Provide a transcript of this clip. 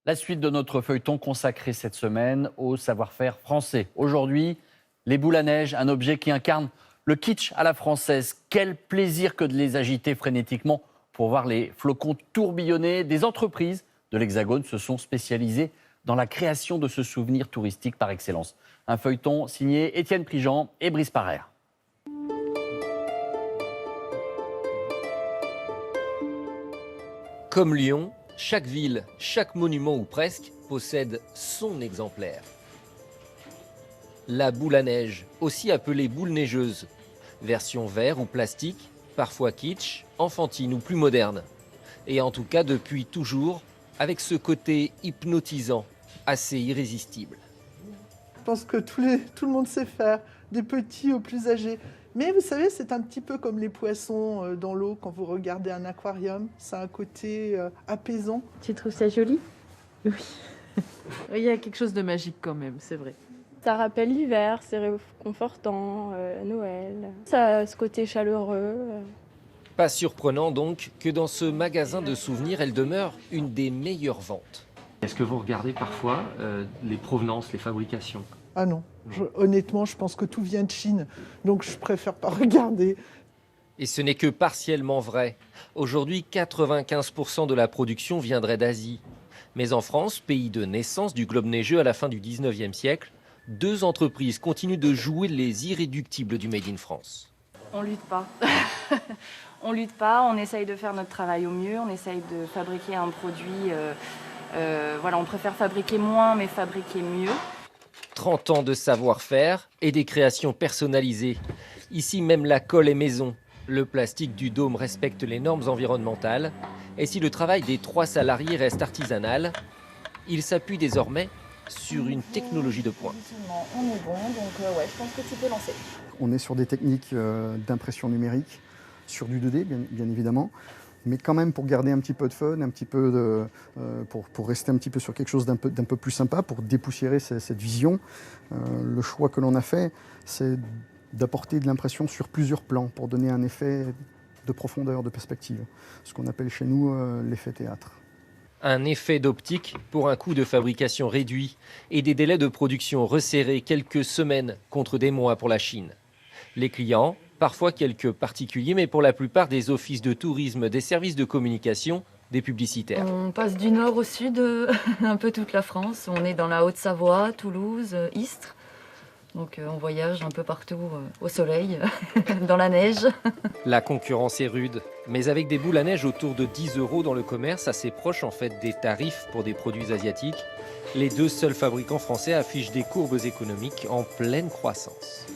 La suite de notre feuilleton consacré cette semaine au savoir-faire français. Aujourd'hui, les boules à neige, un objet qui incarne le kitsch à la française. Quel plaisir que de les agiter frénétiquement pour voir les flocons tourbillonner. Des entreprises de l'Hexagone se sont spécialisées dans la création de ce souvenir touristique par excellence. Un feuilleton signé Étienne Prigent et Brice Parer. Comme Lyon, chaque ville, chaque monument ou presque possède son exemplaire. La boule à neige, aussi appelée boule neigeuse, version verre ou plastique, parfois kitsch, enfantine ou plus moderne. Et en tout cas depuis toujours, avec ce côté hypnotisant, assez irrésistible. Je pense que tout le monde sait faire, des petits aux plus âgés. Mais vous savez, c'est un petit peu comme les poissons dans l'eau quand vous regardez un aquarium. Ça a un côté apaisant. Tu trouves ça joli? Oui. Il y a quelque chose de magique quand même, c'est vrai. Ça rappelle l'hiver, c'est réconfortant, Noël. Ça a ce côté chaleureux. Pas surprenant donc que dans ce magasin de souvenirs, elle demeure une des meilleures ventes. Est-ce que vous regardez parfois les provenances, les fabrications? Ah non, honnêtement, je pense que tout vient de Chine. Donc je préfère pas regarder. Et ce n'est que partiellement vrai. Aujourd'hui, 95% de la production viendrait d'Asie. Mais en France, pays de naissance du globe neigeux à la fin du 19e siècle, deux entreprises continuent de jouer les irréductibles du Made in France. On lutte pas. On lutte pas, on essaye de faire notre travail au mieux, on essaye de fabriquer un produit. Voilà, on préfère fabriquer moins, mais fabriquer mieux. 30 ans de savoir-faire et des créations personnalisées. Ici, même la colle est maison. Le plastique du dôme respecte les normes environnementales. Et si le travail des 3 salariés reste artisanal, il s'appuie désormais sur une technologie de pointe. On est bon, donc ouais, je pense que tu peux lancer. On est sur des techniques d'impression numérique, sur du 2D bien évidemment, mais quand même pour garder un petit peu de fun, un petit peu pour rester un petit peu sur quelque chose d'un peu plus sympa, pour dépoussiérer cette vision. Le choix que l'on a fait, c'est d'apporter de l'impression sur plusieurs plans pour donner un effet de profondeur, de perspective, ce qu'on appelle chez nous l'effet théâtre. Un effet d'optique pour un coût de fabrication réduit et des délais de production resserrés quelques semaines contre des mois pour la Chine. Les clients, parfois quelques particuliers, mais pour la plupart des offices de tourisme, des services de communication, des publicitaires. On passe du nord au sud, un peu toute la France. On est dans la Haute-Savoie, Toulouse, Istres. Donc on voyage un peu partout au soleil, dans la neige. La concurrence est rude, mais avec des boules à neige autour de 10 € dans le commerce, assez proche en fait des tarifs pour des produits asiatiques, les deux seuls fabricants français affichent des courbes économiques en pleine croissance.